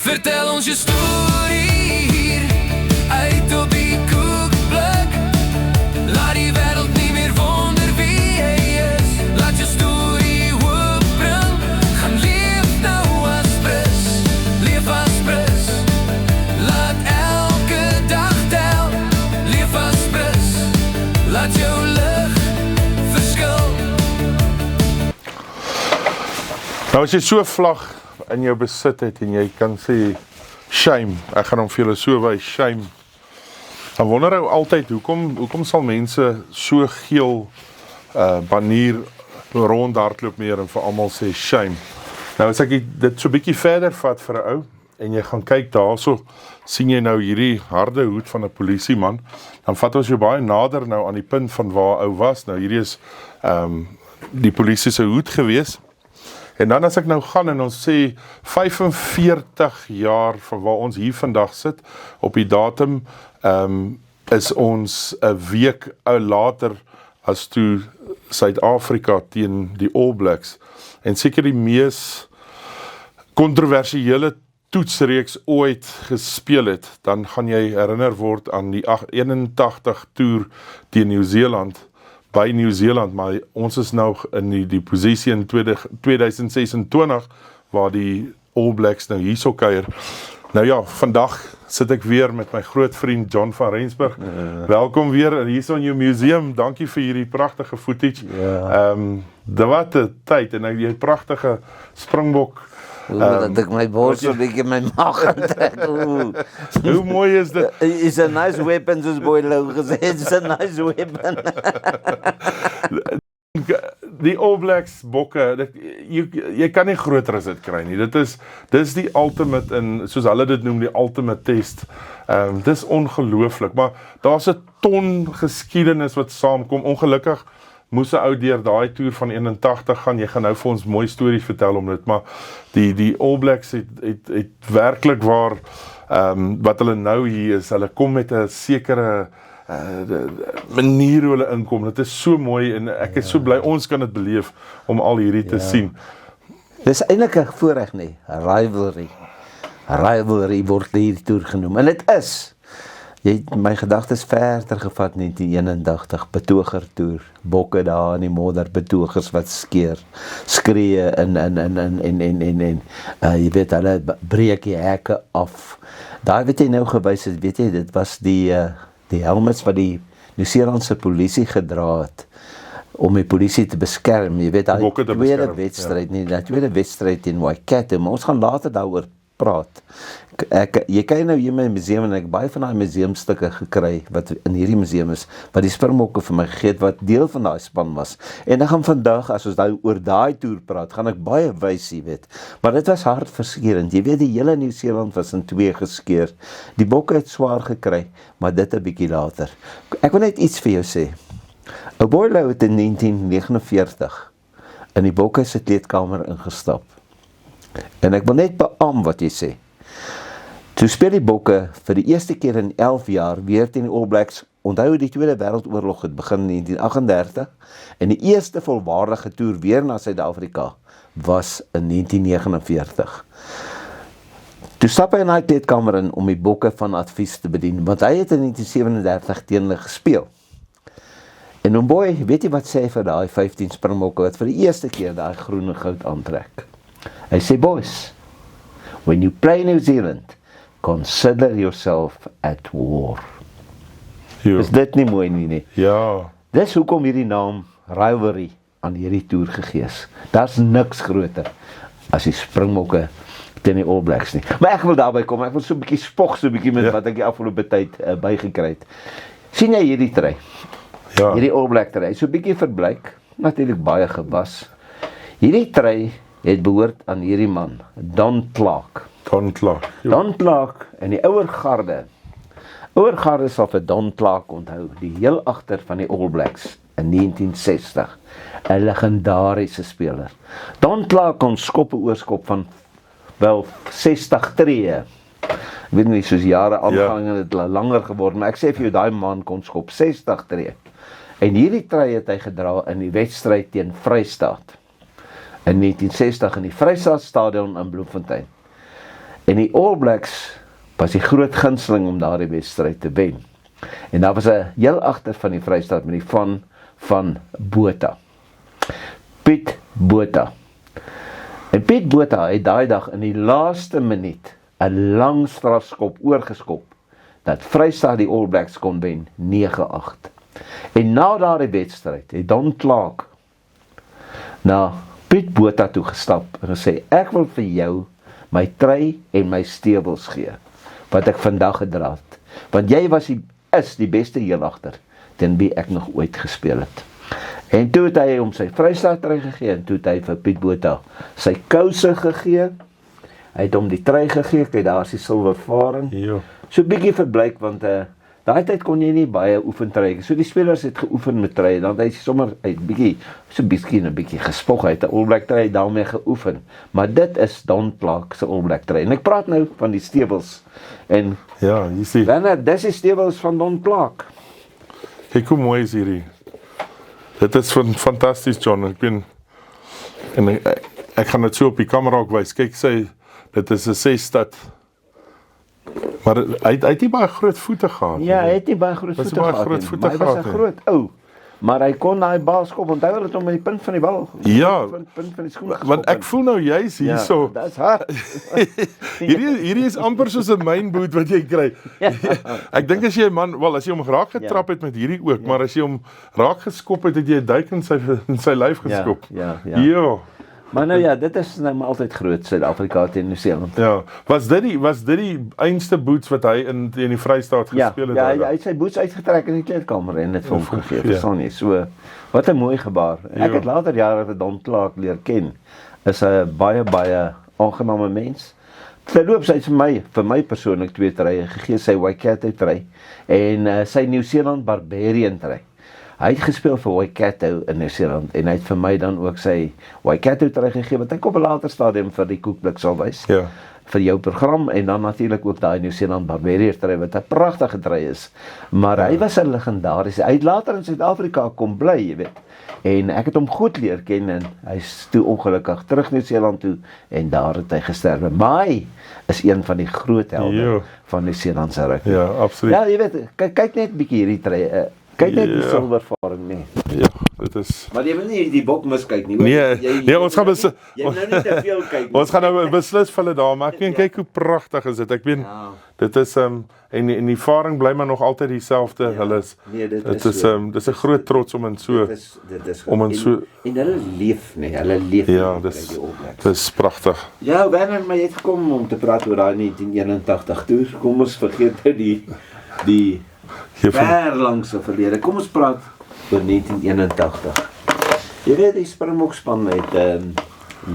Vertel ons je story hier, uit op die koekblik. Laat die wereld niet meer wonder wie jij is. Laat je story opbring, gaan leef nou als pris. Leef als pris, laat elke dag tel. Leef als pris, laat jou licht verskil. Nou as jy so vlag in jou besit het en jy kan sê shame, ek gaan hom vir julle so wys, shame, dan wonder ek altyd hoekom sal mense so geel banier rondhardloop meer en vir almal sê shame. Nou as ek dit so bietjie verder vat vir 'n ou en jy gaan kyk daarso, sien jy nou hierdie harde hoed van 'n polisieman, dan vat ons jou baie nader nou aan die punt van waar ou was. Nou hierdie is die polisie se hoed gewees. En dan as ek nou gaan en ons sê 45 jaar van waar ons hier vandag sit, op die datum is ons 'n week later as toe Suid-Afrika teen die All Blacks. En seker die mees kontroversiële toetsreeks ooit gespeel het, dan gaan jy herinner word aan die 81 toer teen Nieu-Seeland, by Nieu-Seeland, maar ons is nou in die posisie in 2026, waar die All Blacks nou hierso kuier. Nou ja, vandag sit ek weer met my groot vriend John van Rensburg. Welkom weer hierso in jou museum. Dankie vir hierdie pragtige footage. Dit was 'n tyd en jy pragtige Springbok. Dat ek my bors so bietjie my maag aantrek. Hoe mooi is dit? It's a nice weapon, soos Boyle gesê. It's a nice weapon. Die All Blacks bokke, jy kan nie groter as dit kry nie. Dis die ultimate in, soos hulle dit noem, die ultimate test. Dis ongelooflik, maar daar's 'n ton geskiedenis wat saamkom. Ongelukkig moes 'n ou deur daai toer van 81 gaan. Jy gaan nou vir ons mooi stories vertel om dit, maar die All Blacks het werklik waar wat hulle nou hier is, hulle kom met 'n sekere manier hoe hulle inkom. Dit is so mooi en ek is so bly ons kan dit beleef om al hierdie te sien. Dis eintlik 'n voorreg nie, 'n rivalry. Rivalry word hierdie toer genoem. En dit is. My gedagtes verder gevat 1981, betoger toer, bokke daar in die modder, betogers wat skree en jy weet, hulle breek die hekke af. Daar weet jy nou gewys het, weet jy, dit was die helmets wat die Nieu-Seelandse polisie gedra het, om die polisie te beskerm. Jy weet, die tweede wedstryd, nie, die tweede wedstryd in Waikato, maar ons gaan later daaroor praat. Jy kan nou hier in my museum, en ek baie van die museumstukke gekry, wat in hierdie museum is, wat die Springbokke vir my gegee het, wat deel van die span was. En ek gaan vandag, as ons oor daai toer praat, gaan ek baie wys, jy weet. Maar dit was hartverskeurend. Jy weet, die hele Nieu-Seeland was in twee geskeur. Die bokke het swaar gekry, maar dit 'n bietjie later. Ek wil net iets vir jou sê. Ou Boyle het in 1949 in die bokke se kleedkamer ingestap. En ek wil net beam wat jy sê. Toe speel die bokke vir die eerste keer in 11 jaar weer teen die All Blacks. Onthou die Tweede Wêreldoorlog het begin in 1938 en die eerste volwaardige toer weer na Suid-Afrika was in 1949. Toe stap hy in die kleedkamer in om die bokke van advies te bedien, want hy het in 1937 teen hulle gespeel. En Omboy, weet jy wat sê hy vir daai 15 Springbokke wat vir die eerste keer daai groen en goud aantrek? Hy sê, boys, when you play New Zealand, consider yourself at war. Is dit nie mooi nie? Ja. Dis hoekom hierdie naam rivalry aan hierdie toer gegee is. Daar's niks groter as die Springbokke teen die All Blacks nie. Maar ek wil daarby kom, ek wil so 'n bietjie spog, so 'n bietjie met wat ek die afgelope tyd bygekry het. Sien jy hierdie trui? Ja. Hierdie All Black trui, so 'n bietjie verbleik, natuurlik baie gewas. Hierdie trui het behoort aan hierdie man, Don Clark. Don Clark en die ouer garde. Ouer garde sal vir Don Clark onthou, die heel agter van die All Blacks in 1960. 'n legendariese speler. Don Clark kon skop 'n oorskop van wel 60 tree. Ek weet nie, soos jare aangang en het langer geword, maar ek sê vir jou, daai man kon skop 60 tree. En hierdie trui het hy gedra in die wedstryd teen Vrystaat in 1960 in die Vrystaatstadion in Bloemfontein. En die All Blacks was die groot gunsteling om daardie wedstryd te wen. En daar was 'n heel agter van die Vrystaat met die van Botha. Piet Botha. En Piet Botha het daai dag in die laaste minuut 'n lang strafskop oorgeskop dat Vrystaat die All Blacks kon wen 9-8. En na daardie wedstryd het Don Clark na Piet Botha toe gestap en gesê, ek wil vir jou my trui en my stewels gee, wat ek vandag gedra het, want jy is die beste heelagter, teen wie ek nog ooit gespeel het. En toe het hy om sy Vrystaat trui gegee, en toe het hy vir Piet Botha sy kouse gegee, hy het hom die trui gegee, kyk daar is die silwer varing, so bietjie verblyk, want daai tyd kon jy nie baie oefen trui, so die spelers het geoefen met trui, dan het hy sommer bietjie gespog, hy het 'n All Black trui daarmee geoefen, maar dit is Don Clark se All Black trui, en ek praat nou van die stewels, en Ja, jy sien. Werner, dis die stewels van Don Clark. Kyk hoe mooi is hierdie. Dit is fantasties, John. Ek gaan dit so op die kamera ook wys. Kyk, dit is 'n 6-stad. Maar hy het nie baie groot voete gehad. Ja, hy het nie baie groot voete gehad. Maar hy was 'n groot ou. Maar hy kon daai bal skop, onthou hulle het hom met die punt van die bal. Ja, punt van die skoen geskop. want ek voel nou juist hierso. Ja, dis hard. Hierdie is amper soos 'n mynboot wat jy kry. Ek dink as jy 'n man, wel as jy hom raak getrap het met hierdie ook, maar as jy hom raak geskop het jy 'n duik in sy lyf geskop. Ja. Maar nou ja, dit is nou maar altyd groot, Suid-Afrika teen Nieu-Seeland. Ja, was dit die einste boots wat hy in die Vrystaat gespeel het? Ja, hy het sy boots uitgetrek in die kleedkamer en dit vir hom gegee, verstaan jy? So, wat 'n mooi gebaar. Ek het later jare vir Don Clark leer ken. Is 'n baie aangename mens. Verloop sy vir my persoonlik 2 treye gegee, sy Waikato trei en sy Nieu-Seeland Barbarian trei. Hy het gespeel vir Waikato in Nieu-Seeland en hy het vir my dan ook sy Waikato trui gegee wat ek op 'n later stadium vir die koekblik sal wys. Ja. Vir jou program en dan natuurlik ook daai Nieu-Seeland Barbarian trui wat 'n pragtige trui is. Maar hy was 'n legendariese. Hy het later in Suid-Afrika kom bly, jy weet. En ek het hom goed leer ken en hy's toe ongelukkig terug Nieu-Seeland toe en daar het hy gesterwe. Maar hy is een van die groot helde van Nieu-Seeland se rugby. Ja, absoluut. Ja, jy weet, kyk net 'n bietjie hierdie trui. Kyk net die silwervaring nie. Ja, dit is. Maar jy moet nie die bok miskyk nie. Nee, ons gaan jy moet nou nie te veel kyk nie. Ons gaan nou beslis vir hulle daar, maar ek meen kyk hoe pragtig is dit. Ek meen dit is en die varing bly maar nog altyd dieselfde. Hulle is dit is dis 'n groot trots om in so dit is om in so en hulle leef nie. Hulle leef ja, dis pragtig. Ja, Werner, maar jy het gekom om te praat oor daai 1981 toer. Kom ons vergeet nou die ver langse verlede. Kom ons praat oor 1981. Jy weet die Springbokspan het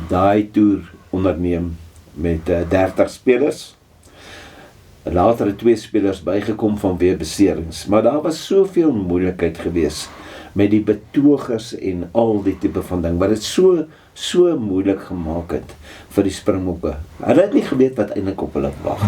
daai toer onderneem met 30 spelers. Later het 2 spelers bygekom vanweë beserings, maar daar was soveel moeilikheid geweest met die betogers en al die tipe van ding wat dit so moeilik gemaak het vir die Springbokke. Hulle het nie geweet wat eintlik op hulle wag.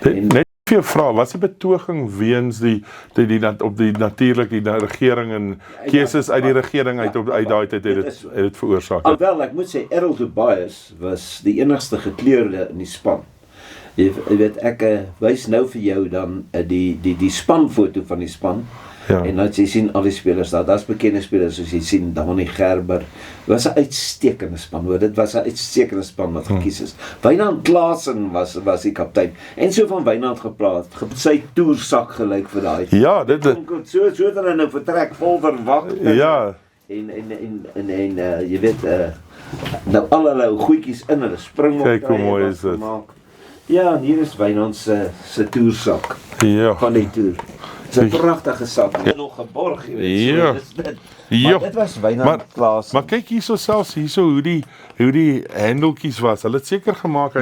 Net vir jou vra, was die betoging weens die natuurlik die regering en keuses uit die regering uit daai tyd het dit veroorsaak? Alhoewel ek moet sê Errol Tobias was die enigste gekleurde in die span. Jy weet ek wys nou vir jou dan die spanfoto van die span. Ja. En dan jy sien al die spelers daar. Daar's bekende spelers soos jy sien Dani Gerber. Dit was 'n uitstekende span hoor. Dit was 'n uitstekende span wat gekies is. Wynand Klaasen was die kaptein. En so van Wynand gepraat. Sy toersak gelyk vir daai. Ja, dit so het hulle nou vertrek vol verwagting. Ja. En jy weet nou al hulle goedjies in hulle spring op. Kyk hoe mooi is dit. Ja, en hier is Wynand se toersak. Ja. Van die toer. Dis 'n pragtige sak, nog geborg, jy weet. Ja. So, dis dit. Maar dit was Wynand Klaasen. Maar kyk hierso selfs hoe die handeltjies was. Hulle het seker gemaak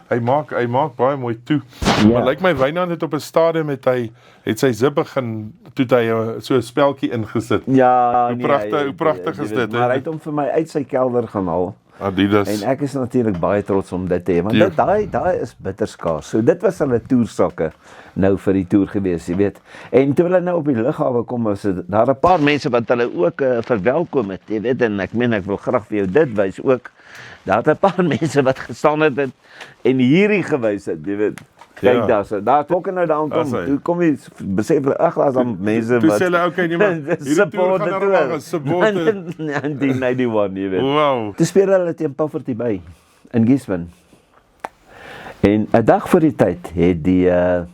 hy maak baie mooi toe. Ja. Maar lyk my Wynand het op 'n stadium het sy zip begin toe hy so 'n speltjie ingesit. Ja, hoe pragtig is dit? Maar hy het hom vir my uit sy kelder gaan haal. Adidas. En ek is natuurlik baie trots om dit te hê, want daai is bitterskaars. So dit was hulle toersakke nou vir die toer gewees, jy weet. En toe hulle nou op die lughawe kom, was daar 'n paar mense wat hulle ook verwelkom het, jy weet, en ek wil graag vir jou dit wys ook. daar het 'n paar mense wat gestaan het en hierdie gewys het, jy weet. Kyk daar klokke nou daar aankom. Toe kom jy besef ag as dan mense wat Toe sê hulle okay nee maar hierdie toer gaan nou maar support 1991, jy weet. Wow. Toe speel hulle teen Pafferty Bay in Gisborne. En 'n dag voor die tyd het die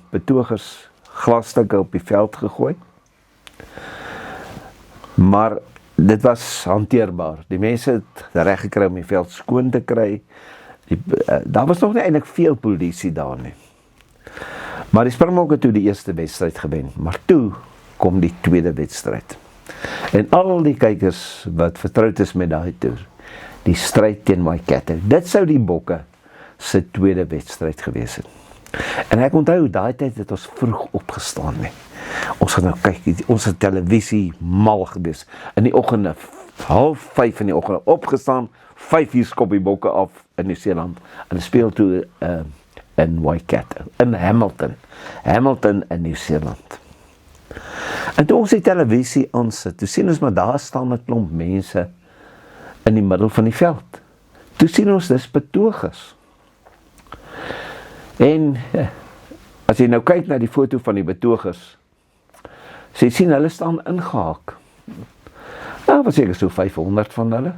betogers glasstukke op die veld gegooi. Maar dit was hanteerbaar. Die mense het reg gekry om die veld skoon te kry. Daar was nog nie eintlik veel polisie daar nie. Maar die Springbokke het toe die eerste wedstryd gewen, maar toe kom die tweede wedstryd. En al die kykers wat vertroud is met daai toer, die stryd teen Waikato, dit sou die Bokke se tweede wedstryd gewees het. En ek onthou, daai tyd het ons vroeg opgestaan nie. Ons gaan nou kyk, ons het televisie mal gewees. In die oggende, 4:30 in die oggend, opgestaan, 5:00 skop die Bokke af in Nieu-Seeland. En speel toe in Waikato, in Hamilton in Nieu-Seeland. En toe ons die televisie aansit, toe sien ons maar daar staan 'n klomp mense in die middel van die veld. Toe sien ons dis betogers. En as jy nou kyk na die foto van die betogers, so jy sien hulle staan ingehaak. Nou was seker so 500 van hulle.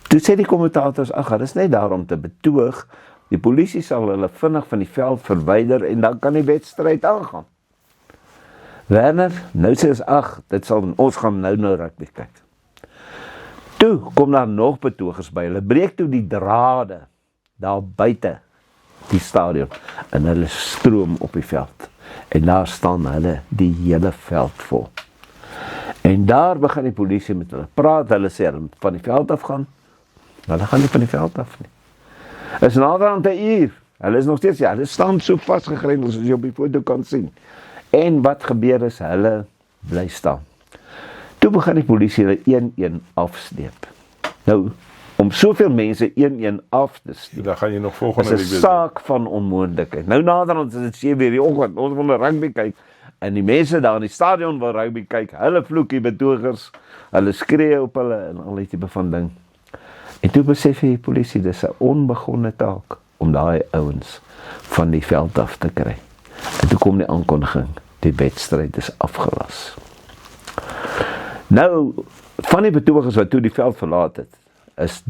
Toe sê die kommentators, ag, dit is net daar om te betoog. Die polisie sal hulle vinnig van die veld verwyder en dan kan die wedstryd aangaan. Werner, nou sê ons, ag, ons gaan nou rugby kyk. Toe kom daar nog betogers by, hulle breek toe die drade daar buite die stadion en hulle stroom op die veld. En daar staan hulle die hele veld vol. En daar begin die polisie met hulle praat, hulle sê hulle van die veld af gaan. Hulle gaan nie van die veld af nie. Is nader aan 'n uur. Hulle is nog steeds, hulle staan so vasgegrendel soos jy op die foto kan sien. En wat gebeur is, hulle bly staan. Toe begin die polisie hulle 1-1 afsteep. Nou, om soveel mense 1-1 af te steep, Dan gaan jy nog volgende week is 'n saak van onmoontlikheid. Nou nader ons is dit 7:00 die oggend, ons wil rugby kyk, en die mense daar in die stadion wil rugby kyk, hulle vloek die betogers, hulle skree op hulle en al die tipe van ding. En toe besef die polisie, dis 'n onbegonne taak om daai ouens van die veld af te kry. En toe kom die aankondiging, die wedstryd is afgelas. Nou, van die betogers wat toe die veld verlaat het, is,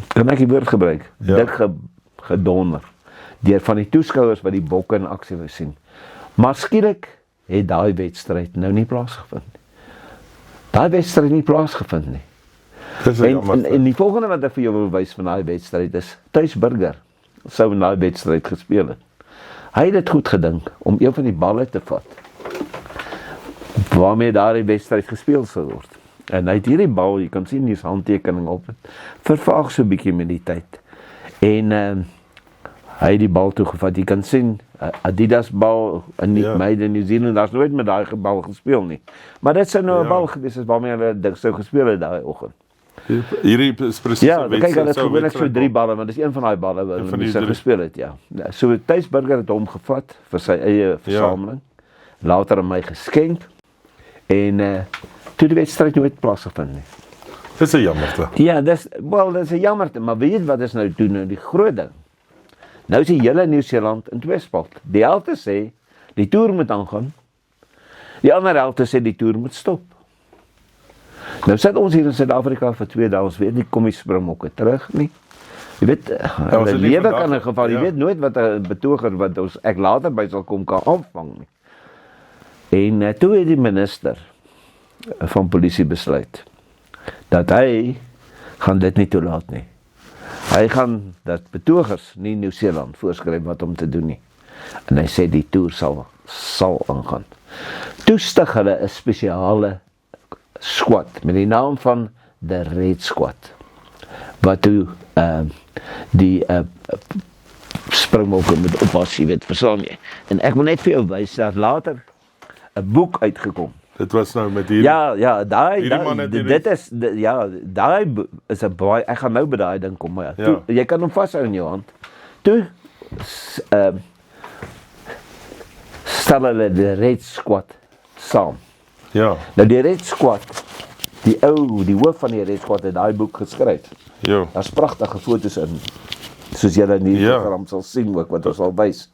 kan ek die woord gebruik, dik gedonder, deur van die toeskouers wat die Bokke in aksie wou sien. Maar skielik het daai wedstryd nou nie plaasgevind nie. Daai wedstryd nie plaasgevind nie. En die volgende wat ek vir jou wil wys van daai wedstryd is, Thys Burger sou in daai wedstryd gespeel het. Hy het dit goed gedink om een van die balle te vat, waarmee daar die wedstryd gespeel sou word. En hy het hierdie bal, jy kan sien die handtekening op het, vervaag so 'n bietjie met die tyd. En hy het die bal toegevat, jy kan sien, Adidas bal in made in New Zealand, daar's nooit met daai bal gespeel nie. Maar dit sou nou 'n bal gewees het waarmee hulle sou gespeel het daai oggend. Hierdie is presies kyk, hulle het gewoonlik so 3 balle, want dis een van daai balle wat hulle sou gespeel het, ja. So Thys Burger het hom gevat vir sy eie versameling, later aan my geskenk, en toe die wedstryd nooit plaasgevind nie. Dis 'n jammerte. Ja, dis 'n jammerte, maar weet wat is nou toe nou die groot ding? Nou is die hele Nieu-Seeland in tweespalt. Die helfte sê, die toer moet aangaan, die ander helfte sê, die toer moet stop. Nou sit ons hier in Suid-Afrika vir 2 dae, ons weet nie, kom die Springbokke terug nie. Jy weet, hulle lewe kan in geval, jy weet nooit wat 'n betoger wat ek later by sal kom kan aanvang nie. En toe het die minister van polisie besluit, dat hy gaan dit nie toelaat nie. Hy gaan dat betogers nie Nieu-Seeland voorskryf wat om te doen nie. En hy sê die toer sal aangaan. Toe stig hulle 'n spesiale squad met die naam van the Red Squad, wat toe die Springbokke met oppas, jy weet, verstaan jy. En ek wil net vir jou wys dat later 'n boek uitgekom. Dit was nou met hierdie. Ja, daai dit is daai is 'n baie, ek gaan nou by daai ding kom, maar toe, jy kan hom vashou in jou hand. Toe stel hulle die Red Squad saam. Ja. Nou die Red Squad, die hoof van die Red Squad het daai boek geskryf. Ja. Daar's pragtige foto's in, soos julle in die program sal sien ook, wat ons sal wys.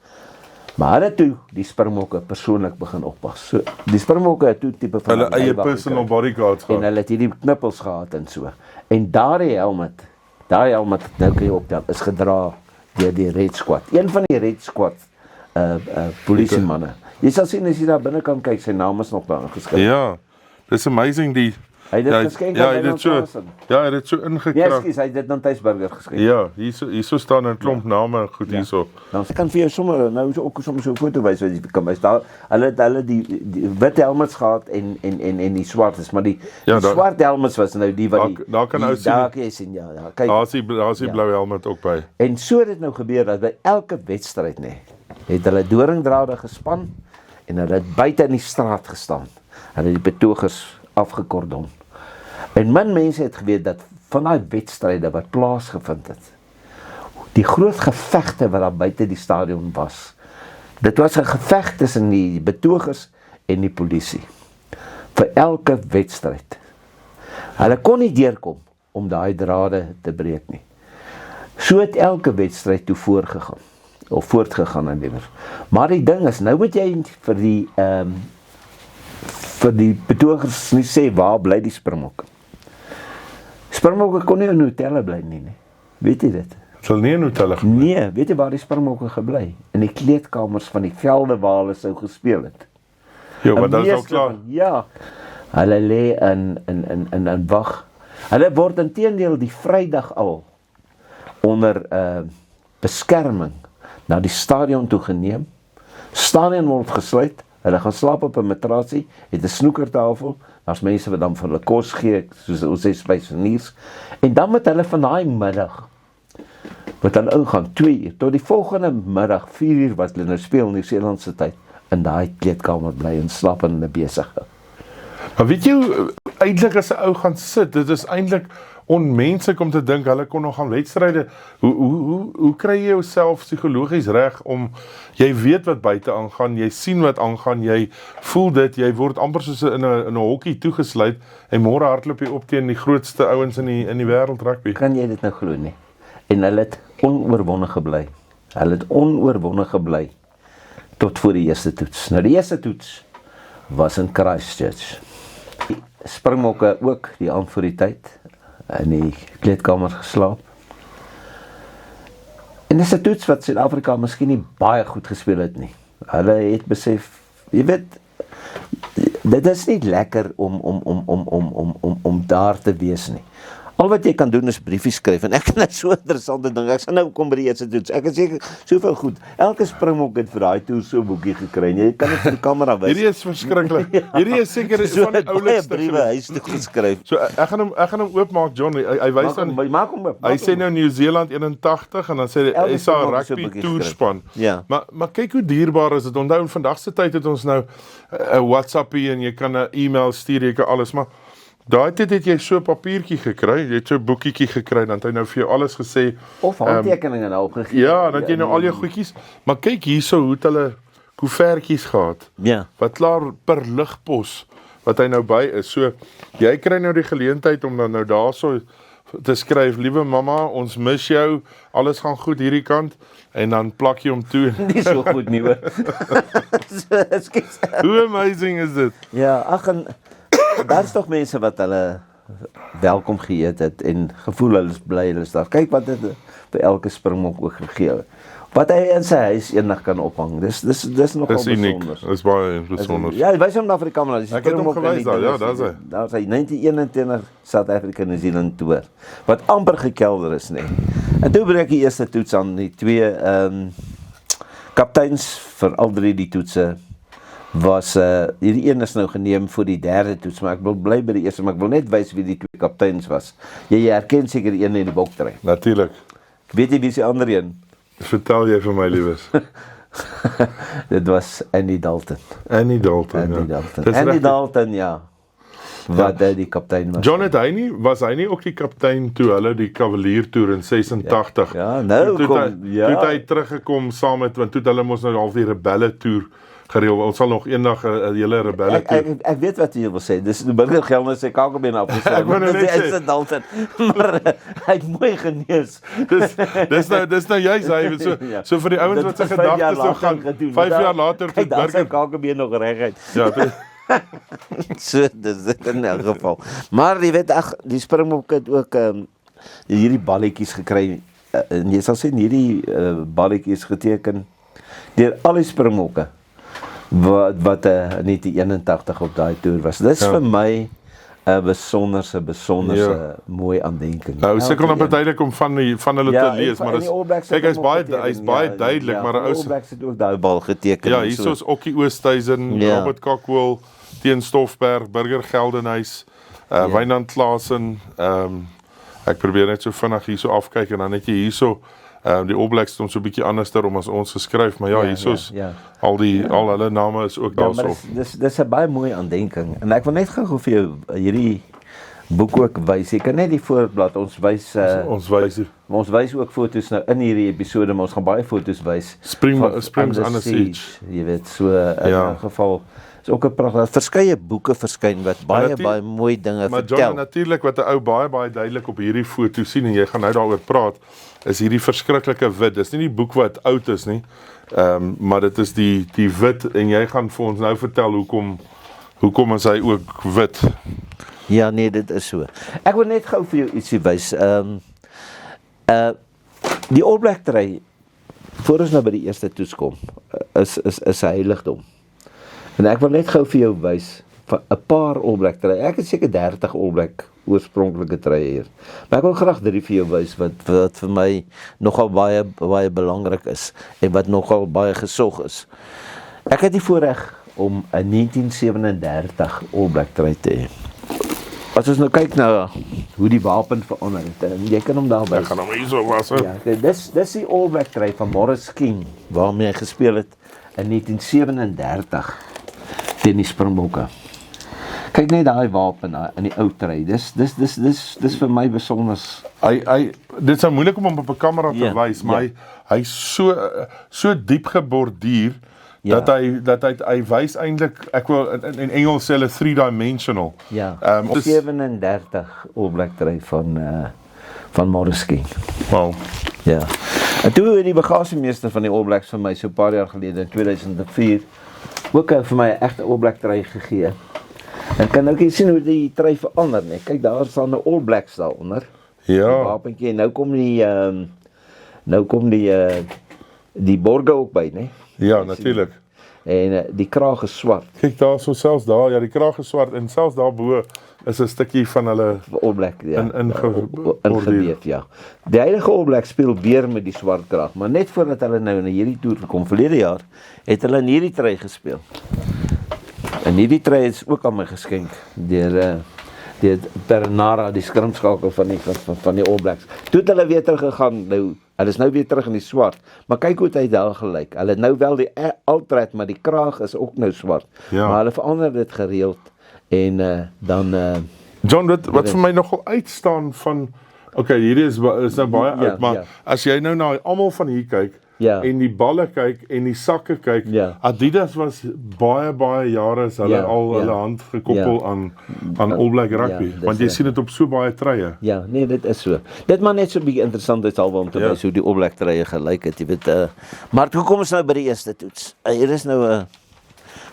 Maar hulle toe die Springbokke persoonlik begin oppas. So, die Springbokke het toe tipe van Hulle eie personal bodyguards en gehad. hulle het hierdie knippels gehad en so. En daai helmet, nou kan jy optel, is gedra deur die Red Squad. Een van die Red Squad polisiemanne. Jy sal sien as jy daar binne kan kyk, sy naam is nog daar geskryf. Ja, dis amazing die Hy het dit geskenk ja, aan hy het dit so, Wynand ja, hy het dit so Nee, ingekrak. ekskuus, hy het dit aan Thysburger geskenk. Ja, hierso staan 'n klomp name goed hierso. Dan kan vir jou sommer nou ook soms so 'n foto wys wat jy kan wys. Daar hulle die wit helmets gehad en die swart is, maar die swart helmets was nou die wat die daar kan ou sien. Daar kan jy sien ja, kyk. Daar's die blou helmet ook by. En so het dit nou gebeur dat by elke wedstryd het hulle doringdrade gespan en hulle het buite in die straat gestaan. Hulle het die betogers afgekordon. En min mense het geweet dat van daai wedstryde wat plaasgevind het, die groot gevegte wat daar buite die stadion was, dit was 'n geveg tussen die betogers en die polisie. Vir elke wedstryd. Hulle kon nie deurkom om daai drade te breek nie. So het elke wedstryd toe voortgegaan en liewer. Maar die ding is, nou moet jy vir die betogers nie sê waar bly die Springbokke. Springbokke kon nie in hotelle bly nie. Weet jy dit? Sal nie in hotelle gebly. Nee, weet jy waar die Springbokke gebly? In die kleedkamers van die velde waar hulle sou gespeel het. Ja, maar dit is al klaar. Ja. Hulle lê in wag. Hulle word inteendeel die Vrydag al onder beskerming na die stadion toe geneem. Stadion word gesluit. Hulle gaan slaap op 'n matrasie, het 'n snoekertafel. Daar's mense wat dan vir hulle kos gee, soos ons sê spyseniers. En dan moet hulle van daai middag wat hulle ingaan 2 uur tot die volgende middag 4 uur wat hulle nou speel in Nieu-Seelandse tyd in daai kleedkamer bly en slaap en besig. Maar weet jy hoe eintlik as 'n ou gaan sit, dit is eintlik onmenslik om te dink hulle kon nog aan wedstryde. Hoe kry jy jouself psigologies reg om jy weet wat buite aangaan, jy sien wat aangaan, jy voel dit, jy word amper soos in 'n hokkie toegesluit en môre hardloop jy op teen die grootste ouens in die wêreld rugby. Kan jy dit nou glo nie? En hulle het onoorwonne gebly. Hulle het onoorwonne gebly tot voor die eerste toets. Nou die eerste toets was in Christchurch. Die Springbokke ook die aand voor die tyd in die kleedkamer geslaap. En dis 'n toets wat Suid-Afrika miskien nie baie goed gespeel het nie. Hulle het besef, jy weet, dit is nie lekker om daar te wees nie. Al wat jy kan doen is briefies skryf en ek het net so interessante ding. Ek sal nou kom by die eerste toets. Ek het seker soveel goed. Elke Springbok het vir daai toets so 'n boekie gekry. Jy kan dit vir die kamera wys. Hierdie is verskriklik. Hierdie is seker so van die oulikste briewe huis toe geskryf. So ek gaan hom oopmaak, John. Hy wys dan maak hom oop. hy sê nou Nieu-Seeland 81 en dan sê hy SA Springbok so 'n rugby boekie toerspan. Ja. Maar kyk hoe dierbaar is dit. Onthou in vandag se tyd het ons nou 'n WhatsAppie en jy kan 'n e-mail stuur, jy kan alles, maar daai tyd het jy so 'n papiertjie gekry, jy het so 'n boekietjie gekry, dan het hy nou vir jou alles gesê. Of handtekeninge nou gegee. Ja, dan het jy nou al jou goedjies, maar kyk hierso hoe het hulle koevertjies gehad. Ja. Wat klaar per ligpos wat hy nou by is. So jy kry nou die geleentheid om dan nou daarso te skryf, liewe mamma, ons mis jou, alles gaan goed hierdie kant, en dan plak jy hom toe. Nie so goed nie hoor. Ekskuus. Hoe amazing is dit? Ja, ag en daar's tog mense wat hulle welkom geëet het en gevoel hulle is bly hulle is daar. Kyk wat dit vir elke Springbok ook gegee. Wat hy in sy huis eendag kan ophang. Dis nogal Dis uniek. besonder. Dis baie besonder. Ja, wys hom na vir die kamera. Ek het hom gewys daar, ja, daar's hy. Daar's hy 1921 South Africa New Zealand toer. Wat amper gekelder is, nee. En toe breek die eerste toets aan, die twee kapteins vir al drie die toetse was hierdie een is nou geneem vir die derde toets, maar ek wil bly by die eerste, maar ek wil net wys wie die twee kapteins was. Jy herken seker die een in die boktrein. Natuurlik. Weet jy wie is die ander een? Vertel jy vir my liewes. Dit was Andy Dalton. Andy Dalton. Andy Ja. Dalton. Dis Andy reg. Dalton, ja. Wat die kaptein was. John het was hy nie ook die kaptein toe hulle die Cavalier toer in 86? Ja, nou toe kom, toe het hy teruggekom saam met, want toe het hulle mos nou half die rebelle toer gereël. Ons sal nog eendag 'n hele rebelle Ek weet wat jy wil sê. Dis die Burger Gelder sê kakebeen afgeslaan. Ek wou nou net sê. Dis Dalton. Maar hy het mooi genees. Dis nou juist hy so vir die ouens wat se gedagtes nou gaan 5 jaar later tot Burger sy kakebeen nog reguit. Ja, So dis dit in elk geval. Maar jy weet die Springbokke het ook hierdie balletjies gekry. En jy sal sien hierdie balletjies geteken deur al die Springbokke wat in 1981 op daai toer was. Dis vir my 'n besonderse mooi aandenking. Nou sukkel dan partydik om van hulle te lees, maar kyk hy's baie duidelik, maar 'n ou All Blacks het ook daai bal geteken. Ja, hier is Okkie Oosthuizen, Robert Cockwell teen Stoffberg, Burger Geldenhuys, Wynand Klaasen. Ek probeer net so vinnig hierso afkyk en dan net jy hierso die All Blacks het so 'n bietjie anderster om as ons geskryf, maar hierso's al hulle name is ook daarso. Dis 'n baie mooi aandenking. En ek wil net gou vir jou hierdie boek ook wys. Jy kan net die voorblad ons wys ons wys ook foto's nou in hierdie episode, maar ons gaan baie foto's wys. Springs on the Siege. Jy weet, so in 'n geval is ook 'n pragtige verskeie boeke verskyn wat baie mooi dinge vertel. Maar John, natuurlik wat 'n ou baie duidelik op hierdie foto sien en jy gaan nou daaroor praat, is hierdie verskriklike wit. Dis nie die boek wat oud is nie. Maar dit is die wit en jy gaan vir ons nou vertel hoekom is hy ook wit. Ja, nee, dit is so. Ek wil net gou vir jou ietsie wys. Die All Black trui voor ons nou by die eerste toets kom, is 'n heiligdom. En ek wil net gou vir jou wys van 'n paar All Black trui. Ek het seker 30 All Black oorspronklike truie hier. Maar ek wil graag 3 vir jou wys wat vir my nogal baie belangrik is en wat nogal baie gesog is. Ek het die voorreg om 'n 1937 All Black trui te hê. As ons nou kyk na hoe die wapen verander het, en jy kan hom daar wys. Ek gaan hom hierso was. Ja, dis die All Black trui van Morris King waarmee hy gespeel het in 1937 teen die Springbokke. Kyk net daai wapen in die ou trui. Dis vir my besonder. Dit is moeilik om op 'n kamera te wys, maar hy so diep geborduur dat hy wys eintlik, ek wil in Engels sê hulle 3-dimensional. Ja. 37 All Black trui van Morris King. Wow. Ja. En toe het die bagasiemeester van die All Blacks vir my so 'n paar jaar gelede in 2004 ook vir my 'n egte All Black trui gegee. En kan ook sien hoe die trui verander, nee. Kyk, daar staan 'n All Blacks daaronder. Ja. Wapentjie en nou kom die borge ook by, nee. Ja, natuurlik. En die kraag is swart. Kyk daar so selfs daar, ja, die kraag is swart en selfs daarbo is 'n stukkie van hulle All Black, ja. ingeweef, ja. Die heilige All Black speel weer met die swart kraag, maar net voordat hulle nou na hierdie toer gekom verlede jaar, het hulle in hierdie trui gespeel. En hierdie trui is ook aan my geskenk deur Pernara, die skrimskakel van die All Blacks. Toe het hulle weer teruggegaan, hulle is nou weer terug in die swart, maar kyk hoe hy daar gelyk. Hulle het nou wel die altred, maar die kraag is ook nou swart. Ja. Maar hulle verander dit gereeld en dan John, wat vir my nogal uitstaan van hierdie is nou baie oud, maar as jy nou na almal van hier kyk en die balle kyk en die sakke kyk, Adidas was baie jare as hulle hulle hand gekoppel aan All Black rugby, want jy sien dit op so baie truie. Ja, nee, dit is so. Dit maar net so 'n bietjie interessant is alweer om te wys hoe die All Black truie gelyk het, jy weet. Maar hoe kom ons nou by die eerste toets? Hier is nou 'n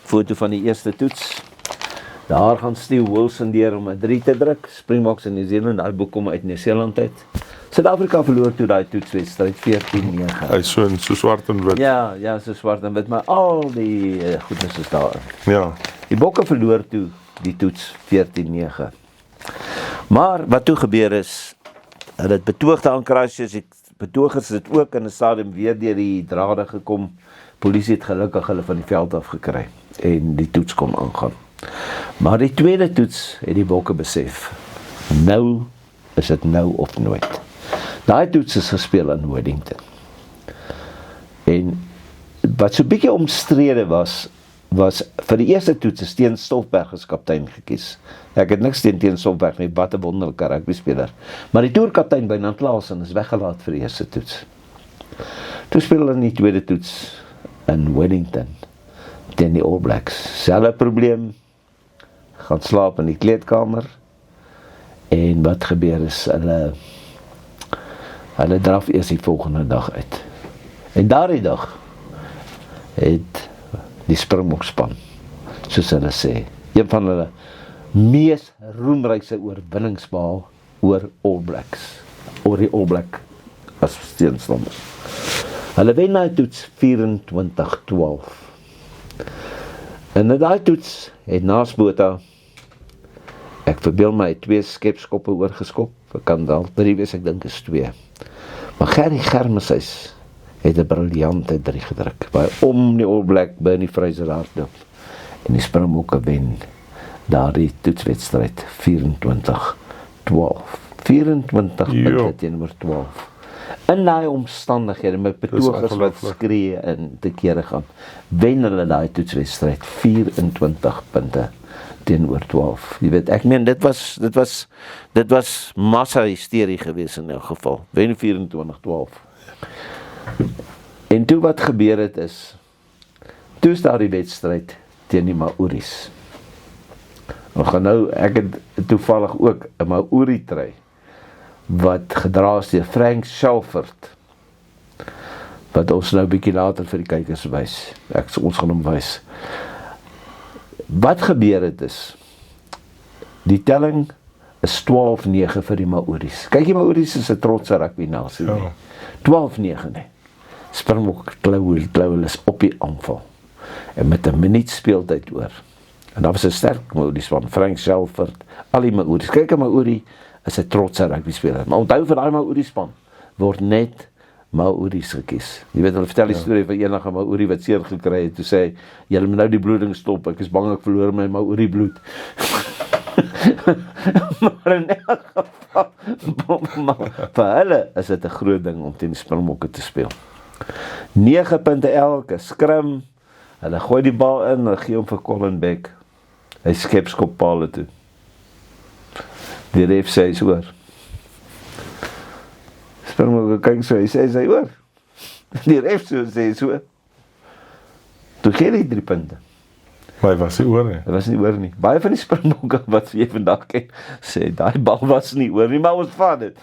foto van die eerste toets. Daar gaan Steve Wilson deur om 'n 3 te druk. Springboks in New Zealand, daai boek kom uit Nieu-Seeland uit. Suid-Afrika verloor toe daai toetswedstryd 14-9. Hy is so swart en wit. Ja, so swart en wit, maar al die goednis is daar. Ja. Die Bokke verloor toe die toets 14-9. Maar wat toe gebeur is, hulle het betoogde aankrasjes, die betogers het ook in 'n stadium weer deur die drade gekom. Polisie het gelukkig hulle van die veld af gekry en die toets kon aangaan. Maar die tweede toets het die Bokke besef. Nou is dit nou of nooit. Daai toets is gespeel in Wellington. En wat so 'n bietjie omstrede was vir die eerste toets is Teen Stoffberg as kaptein gekies. Ek het niks teen Stoffberg nie, wat 'n wonderlike rugbyspeler. Maar die toerkaptein Wynand Klaasen is weggelaat vir die eerste toets. Toe speel hulle in die tweede toets in Wellington teen die All Blacks. Selfe probleem, gaan slaap in die kleedkamer, en wat gebeur is, hulle draf eers die volgende dag uit. En daardie dag het die Springbokspan, soos hulle sê, een van hulle mees roemryke oorwinnings behaal oor All Blacks, oor die All Black as teenstanders. Hulle wen daai toets 24-12. En in daai toets het Naas Botha, ek verbeel my, 2 skepskoppe oorgeskop, ek kan wel 3 wees, ek dink is 2. Maar Gerry Germeshuis het 'n briljante 3 gedruk, by om die All Black Bernie Fraser hardloop, en die Springbokke wen daardie toetswedstryd 24-12. 24 punte teenoor 12. In daai omstandighede, met betogers wat skree en te kere gaan, wen hulle daai toetswedstryd 24 punte teenoor 12. Jy weet, ek meen, dit was massa hysterie gewees in elk geval. Wen 24-12. En toe wat gebeur het is, toe is daar die wedstryd teen die Maoris. Ek het toevallig ook 'n Maori trui, wat gedra is deur Frank Shelford, wat ons nou 'n bietjie later vir die kykers wys. Ons gaan hom wys. Wat gebeur het is, die telling is 12-9 vir die Maoris. Kyk, die Maoris is 'n trotse rugby nasie. 12-9 nie. Springbok klou is op die aanval. En met 'n minuut speeltyd oor. En daar was 'n sterk Maoris van Frank Shelford, al die Maoris. Kyk, 'n Maori is 'n trotse rugby speler. Maar onthou, vir daai Maori span word net Maoris gekies. Jy weet, hulle vertel die storie van enige Maori wat seer gekry het, toe sê hy, julle moet nou die bloeding stop, ek is bang ek verloor my Maori bloed. Maar in elk geval, vir hulle is dit 'n groot ding om teen die Springbokke te speel. 9 punte elke, skrim, hulle gooi die bal in, hulle gee hom vir Colin Beck, hy skepskop pale toe. Die ref sê hy's oor. Springbokke kyk so, hy sê hy's oor. Die ref sê so. Toe gee hy 3 punte. Maar hy was nie oor nie. Hy was nie oor nie. Baie van die Springbokke wat jy vandag ken, sê, daai bal was nie oor nie, maar ons vat dit.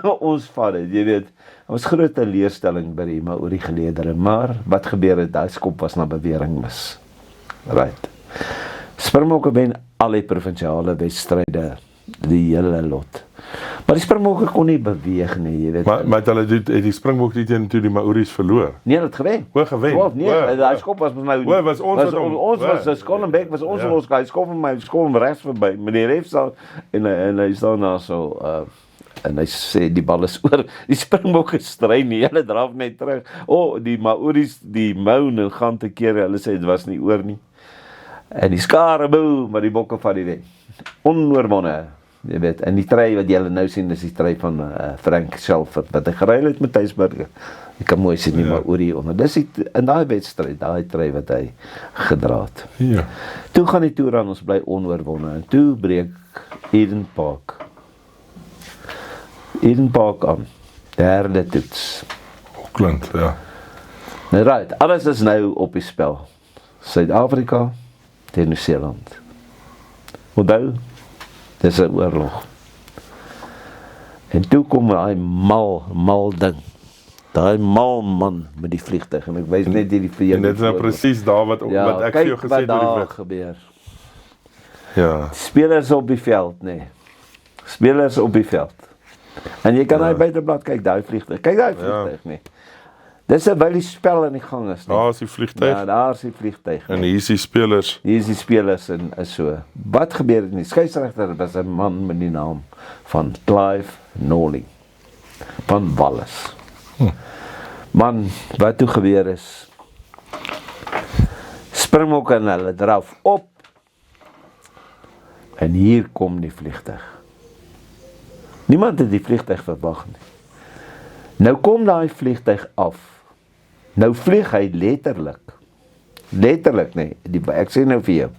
Ons vat dit, jy weet. Ons groot teleurstelling by die Maori geleedere, maar wat gebeur het, daai skop was na bewering mis. Right. Springbokke wen al die provinsiale wedstryde, die hele lot. Maar die Springbokke kon nie beweeg nie, jy weet. Maar hulle het die Springbok nie teen toe die Maoris verloor. Nee, hulle het gewen. Gewen. 12, nee, daai skop was met my. Was ons Colin Beck was ons los, hy skop my skop regs verby. Maar die ref staan en hy staan daar so en hy sê die bal is oor. Die Springbokke stry nie, hulle draf net terug. Die Maoris, die moan en gaan te kere, hulle sê dit was nie oor nie. En die skare boe, maar die bokke vat die wen. Onoorwonne. Jy weet, en die trui wat julle nou sien, is die trui van Frank Shelford, wat hy geruil het met Thuisburger. Ek kan mooi sien nie, maar oor die onder. Dis in daai wedstryd, daai trui wat hy gedra het. Ja. Toe gaan die toer aan, ons bly onoorwonne, en toe breek Eden Park aan, derde toets. Auckland, ja. Nou right, alles is nou op die spel. Suid-Afrika teen Nieu-Seeland. Onthou, dis 'n oorlog. En toe kom daai mal ding. Daai mal man met die vliegtuig, en ek wys net hierdie vir jou. En dit is nou presies daar wat ek vir jou gesê het oor die vlieg gebeur. Ja. Spelers op die veld, nee. Spelers op die veld. En jy kan daai buiteblad kyk, daai vliegtuig. Kyk daai vliegtuig, nee. Dis terwyl die spel in die gang is, nee. Daar is die vliegtuig. Ja, daar is die vliegtuig. En hier is die spelers. Hier is die spelers en is so. Wat gebeur het nie? Skeieregter was 'n man met die naam van Clive Norling van Wallis. Man, wat toe gebeur is, Springbokke en hulle draf op, en hier kom die vliegtuig. Niemand het die vliegtuig verwag nie. Nou kom daai vliegtuig af. Nou vlieg hy letterlik nee, ek sê nou vir jou,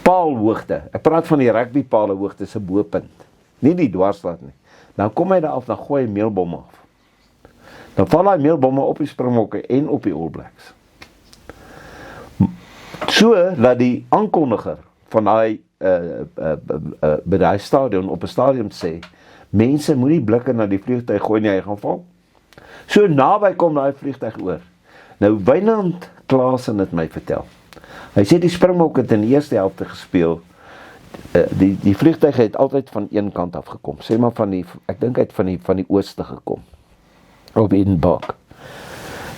paalhoogte, ek praat van die rugbypale hoogte se bopunt, nie die dwarslat nie. Nou kom hy daar af, dan gooi hy meelbomme af. Dan val hy meelbomme op die Springbokke en op die All Blacks. So dat die aankondiger van daai by daai stadion op 'n stadion sê, mense moenie blikke na die vliegtuig gooi nie, hy gaan val. So naby kom daai vliegtuig oor. Nou Wynand Klaasen het my vertel. Hy sê die Springbok het in die eerste helfte gespeel. Die vliegtuig het altyd van een kant af gekom. Sê maar ek dink hy het van die ooste gekom. Op Edenbach.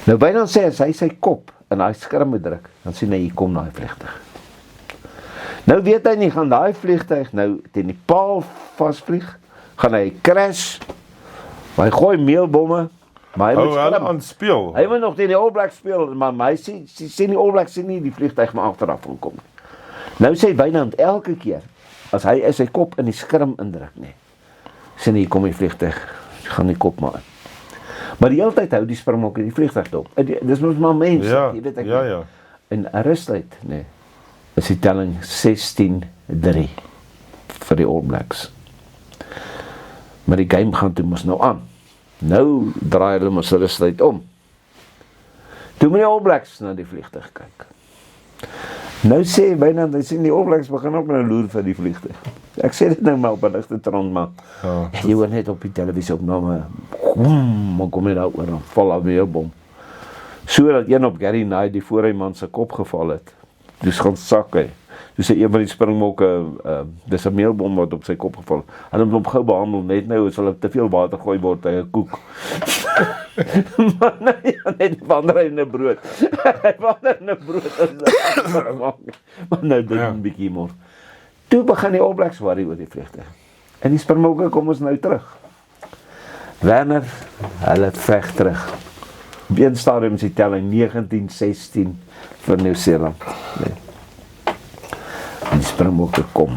Nou Wynand sê as hy sy kop in daai skerm druk, dan sien hy hier kom daai vliegtuig. Nou weet hy nie, gaan daai vliegtuig nou teen die paal vasvlieg, gaan hy crash, hy gooi meelbomme, maar hy moet hulle aan speel. Hy moet nog teen die All Blacks speel, maar hy sien die All Blacks sien nie die vliegtuig maar agteraf kom. Nou sê Wynand elke keer, as hy sy kop in die skerm indruk, nee, sien hy kom die vliegtuig, gaan die kop maar in. Maar die hele tyd hou die Springbok die vliegtuig dop. Dis mos maar mense, jy weet ek. Ja. En rusttyd, nee, is die telling 16-3 vir die All Blacks. Maar die game gaan toe mos nou aan. Nou draai hulle mos rusttyd om. Toe moet die All Blacks na die vliegtuig kyk. Nou sê Wynand, hy sien die All Blacks begin ook nou loer vir die vliegtuig. Ek sê dit nou maar op 'n ligte trant, maar jy hoor net op die televisie opname, maar kom jy daar oor, dan val daar weer 'n bom. So dat een op Gary Knight die voorryman se kop geval het. Dus gaan sak hy. Dus een van die Springbokke, dis 'n meelbom wat op sy kop geval het. Hulle het hom gou behandel, net nou as hulle te veel water gooi word hy 'n koek. Maar nee, net wander hy in 'n brood. Hy wander in 'n brood. Maar nou dit 'n bietjie more. Toe begin die All Blacks worry oor die vliegtuig. En die Springbokke kom ons nou terug. Werner, hulle veg terug. Op een stadium is die telling 19-16 vir Nieu-Seeland. Nee. Die Springbokke kom.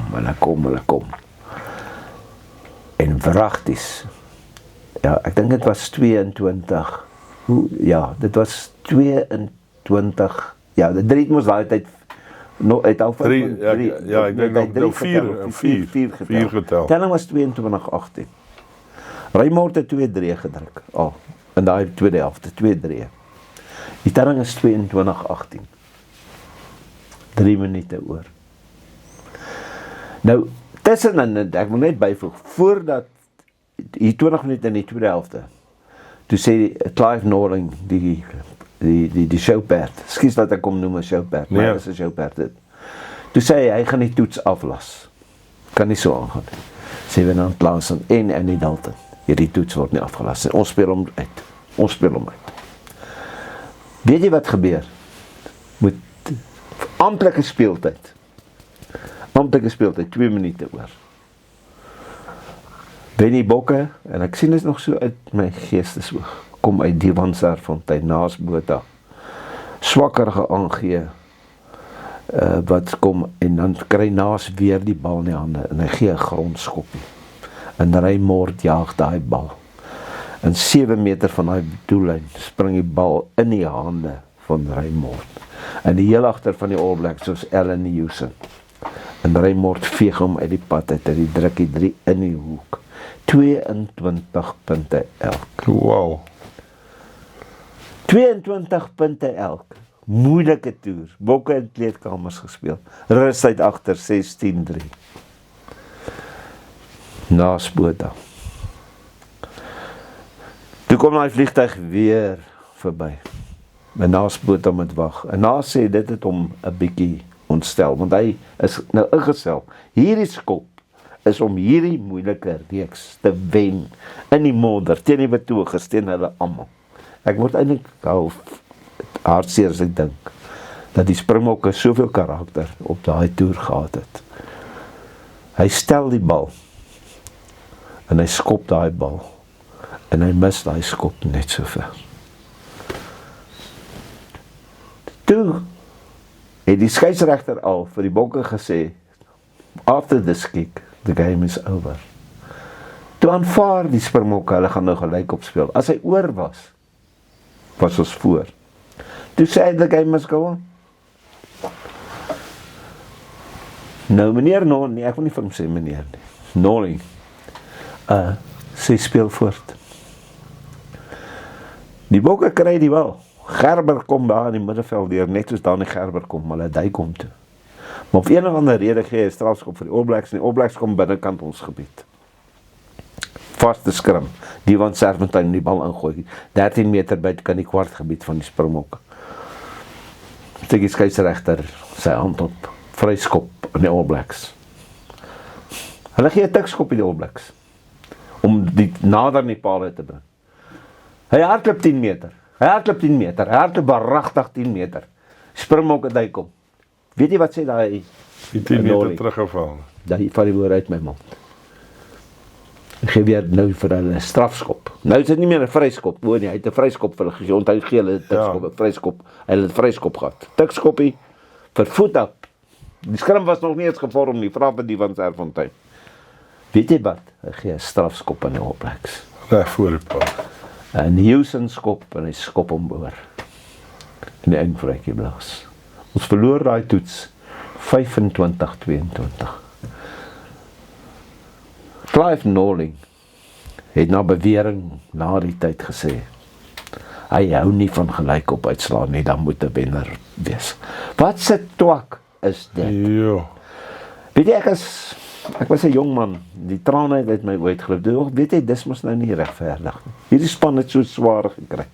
En wragties. Ja, ek dink dit was 22. Dit was 22. Ja, dit het mos daai tyd uit al 3, ja, ek dink nog 4 getel. Telling was 22-18. Raymond het 2-3 gedruk. In daai tweede helfte, 2-3. Die telling is 22-18. 3 minute oor. Nou, tussenin, ek wil net byvoeg, voordat die 20 minute in die tweede helfte, toe sê Clive Norling, die showperd, skies dat ek hom noem 'n showperd, maar dis 'n showperd dit. Toe sê hy gaan die toets aflas. Kan nie so aangaan. Sê Wynand Klaasen en Andy Dalton. Hierdie toets word nie afgelas. Ons speel hom uit. Weet jy wat gebeur? Met amptelike speeltyd. 2 minute oor. Benny Bokke, en ek sien dit nog so uit my geestesoog, kom uit die Wanserfontein, naas Botha. Swakkerige aangee, wat kom, en dan kry naas weer die bal in die hande, en hy gee 'n grondskoppie. En Raymond jaag daai bal. En 7 meter van daai doellyn spring die bal in die hande van Raymond. En die heel agter van die All Blacks soos Allan Houston. En Raymond veeg hom uit die pad uit, die drukkie 3 in die hoek. 22 punte elk. Wow. 22 punte elk. Moeilike toer. Bokke in kleedkamers gespeel. Rustyd agter 16-3. Naas Botha. Toe kom daai vliegtuig weer verby. En naas Botha moet wag. En naas sê dit het hom 'n bietjie ontstel, want hy is nou ingestel. Hierdie skop is om hierdie moeilike reeks te wen in die modder, teen die betogers, teen hulle almal. Ek word eintlik hartseer as ek dink dat die Springbokke soveel karakter op daai toer gehad het. Hy stel die bal en hy skop daai bal en hy mis daai skop net so ver. Toe het die skeieregter al vir die Bokke gesê, after this kick, the game is over. Toe aanvaar die Springbokke, hulle gaan nou gelyk opspeel. As hy oor was ons voor. Toe sê hy, the game must go on. Nou, meneer Norling, ek wil nie vir hom sê meneer nie, Norling, sê speel voort. Die Bokke kry die bal, Gerber kom daar in die middelveld deur, net soos Dani Gerber kom, maar hy kom toe. Maar op een of ander rede gee hy 'n strafskop vir die All Blacks, en die All Blacks kom binnekant ons gebied. Vaste skrim, die van Serpentine die bal ingooi, 13 meter buite kan die kwartgebied van die Springbokke. Steek die skeieregter sy hand op, vryskop in die All Blacks. Hulle gee 'n tikskop in die All Blacks, om die nader in die pale te bring. Hy hardloop 10 meter, hy hardloop baragtig 10 meter, Springbokke duik kom. Weet jy wat sê daai? Die 10 meter teruggeval. Daai val die woord uit my mond. Ek gee weer nou vir hulle 'n strafskop. Nou is dit nie meer 'n vryskop, nee, hy het 'n vryskop vir hulle gegee. Onthou gee hulle 'n tikskop, 'n vryskop. Hy het 'n vryskop gehad. Tikskoppie vir voet op. Die skrim was nog nie eens gevorm nie, vra vir die van Serpentine. Weet jy wat? Hy gee 'n strafskop aan die All Blacks. Reg voor die paal. 'n Houston skop en hy skop hom oor. In die eindvrytjie blaas. Ons verloor daai toets 25-22. Clive Norling het na bewering na die tyd gesê, hy hou nie van gelyk op uitslae nie, dan moet 'n wenner wees. Wat se twak is dit? Ja. Weet jy, ek was 'n jong man, die trane het uit my uitgeloop. Weet jy, dis mos nou nie regverdig nie. Hierdie span het so swaar gekry.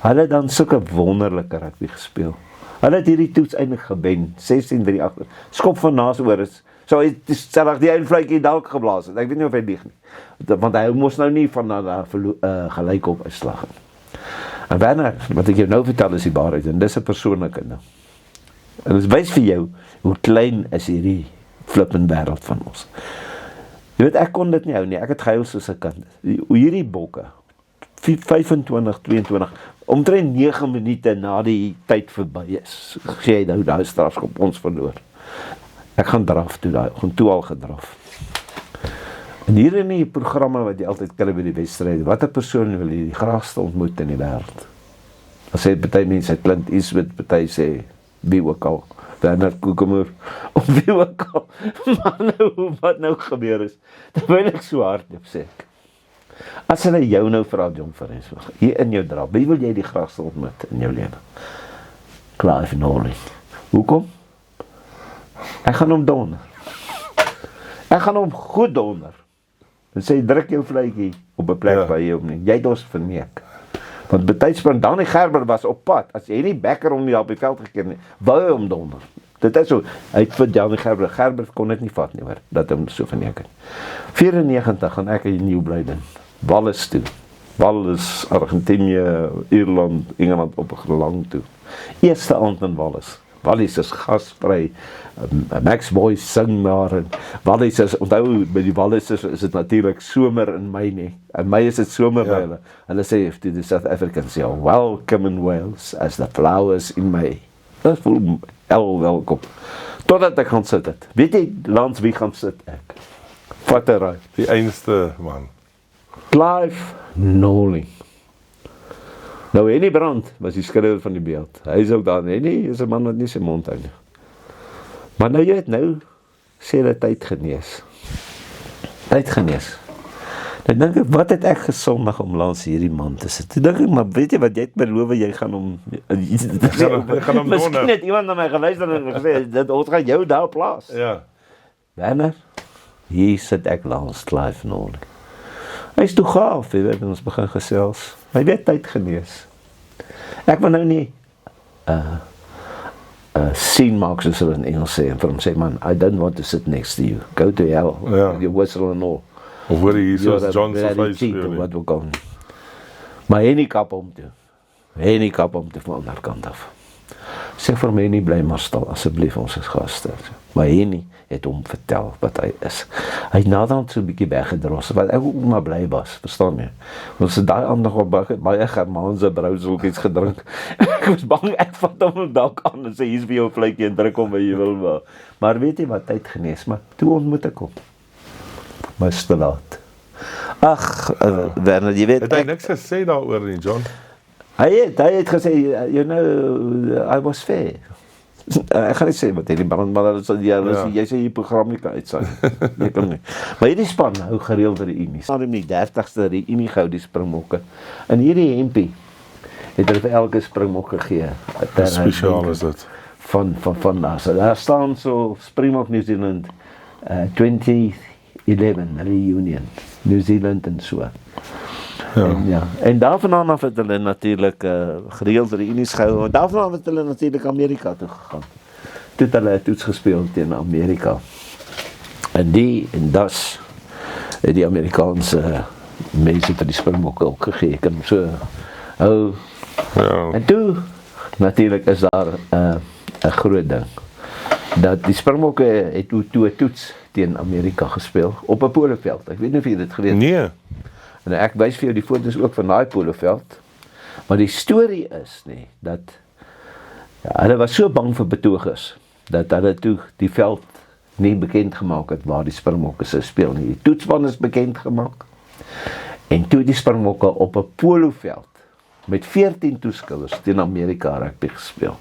Hulle het dan sulke wonderlike rugby gespeel. Hulle het hierdie toets eintlik gewen, 16-3 agter. Skop van naas oor is, so hy het stellig die eindvrytjie dalk geblaas het. Ek weet nie of hy lieg nie. Want hy moes nou nie van gelyk op uitslag nie. En Werner, wat ek jou nou vertel is die waarheid, en dis 'n persoonlike ding. En dit wys vir jou hoe klein is hierdie flippende wêreld van ons. Jy weet, ek kon dit nie hou nie. Ek het gehuil soos 'n kind. Hierdie bokke 25-22, omtrent 9 minute na die tyd verby is, gee hy nou daai strafskop, ons verloor. Ek gaan draf toe, gaan toe al gedraf. En hier in die programme wat jy altyd kry by die wedstryde, watter persoon wil jy die graagste ontmoet in die wêreld? As sê party mense, Clint Eastwood, party sê wie ook al, Werner Kokemoer, of wie ook al. Maar nou, wat nou gebeur is, terwyl ek so hardloop sê ek, as hulle jou nou vra, John Verenslog, hier in jou draf, wie wil jy die graagste ontmoet in jou lewe? Clive Norling. Hoekom? Ek gaan hom donder. Ek gaan hom goed donder. En sê, druk jou vletjie op 'n plek by jou nie. Jy het ons verneek. Want betydsprint, Dani Gerber was op pad. As jy nie Becker hom nie op die veld gekeer nie, wou hy hom donder. Dit is so, hy het vir Dani Gerber kon dit nie vat nie, hoor, dat hy hom so verneek het. 94 gaan ek in Nieuw-Blyden, Wallis toe. Wallis, Argentinië, Ierland, Engeland op 'n gelang toe. Eerste aand in Wallis. Wallis is gasvry, Max Boyce sing daar, en Wallis is, onthou, by die Wallis is dit natuurlik somer in Mei nie, in Mei is dit somer by hulle, hulle sê, to the South Africans, ja, welcome in Wales, as the flowers in May, dat voel welkom, totdat ek gaan sit het, weet jy, langs wie gaan sit ek, vat 'n raai, Die einste man. Clive Norling. Nou, Henny Brandt was die skrywer van die beeld. Hy is ook daar. Henny is 'n man wat nie sy mond hou nie. Maar nou, jy het nou, sê hulle tyd genees. Tyd genees. Dan dink ek, wat het ek gesondig om langs hierdie man te sit? Toe dink ek, maar weet jy wat, jy het beloof, jy gaan hom... gaan hom Miskien donder. het iemand na my geluister en gesê, ons gaan jou daar plaas. Ja. Werner, hier sit ek langs Clive Norling. Hy is toe gaaf, jy weet, ons begin gesels. Hy weet tyd genees. Ek wil nou nie scene maak, soos hulle in Engels sê, en vir hom sê, man, I don't want to sit next to you. Go to hell. Ja. You whistle and all. Of hoor jy hier soos You're John se very face cheap, speel of nie. wat ook al. Maar Henny kap hom toe. Henny kap hom toe van die ander kant af. Sê vir my, Henny, bly maar stil, asseblief, ons is gaste. Maar Henny het hom vertel wat hy is. Hy het naderhand so 'n bietjie weggedros, wat ek ook maar bly was, verstaan jy? Ons het daai aand nog op baie Germaanse brouseltjies gedrink. Ek was bang, ek vat hom dalk aan en sê, hier's vir jou vletjie en druk hom by jy wil. Maar weet jy wat, tyd genees, maar toe ontmoet ek hom. Maar is te laat. Ag, Werner, jy weet, Het hy niks gesê daaroor nie, John? Hy het gesê, you know, I was fair. Ek gaan nie sê wat hierdie brand, maar jy sê hier program nie kan uitsaai. Jy kan nie. Maar hierdie span hou gereeld reunies. Na die 30ste reunie gehou die Springbokke. En hierdie hempie het hulle vir elke springbok gegee. ter Spesiaal herdenking is dit. van daar. So daar staan so Springbok New Zealand 2011 reunion, New Zealand en so. Ja. En daarvandaan af het hulle natuurlik gereeld reunies gehou, en daarvandaan af het hulle natuurlik Amerika toe gegaan. Toe het hulle 'n toets gespeel teen Amerika. En das het die Amerikaanse mense vir die Springbokke ook gegee. Ek kan so hou. Ja. En toe natuurlik is daar 'n groot ding. Dat die Springbokke het toe 'n toets teen Amerika gespeel op 'n poloveld. Ek weet nie of jy dit geweet het. Nee. En ek wys vir jou die foto's ook van daai poloveld. Maar die storie is dat hulle was so bang vir betogers dat hulle toe die veld nie bekend gemaak het waar die Springbokke sou speel nie. Die toetspan is bekend gemaak. En toe die Springbokke op 'n poloveld met 14 toeskouers teen Amerika rugby gespeel.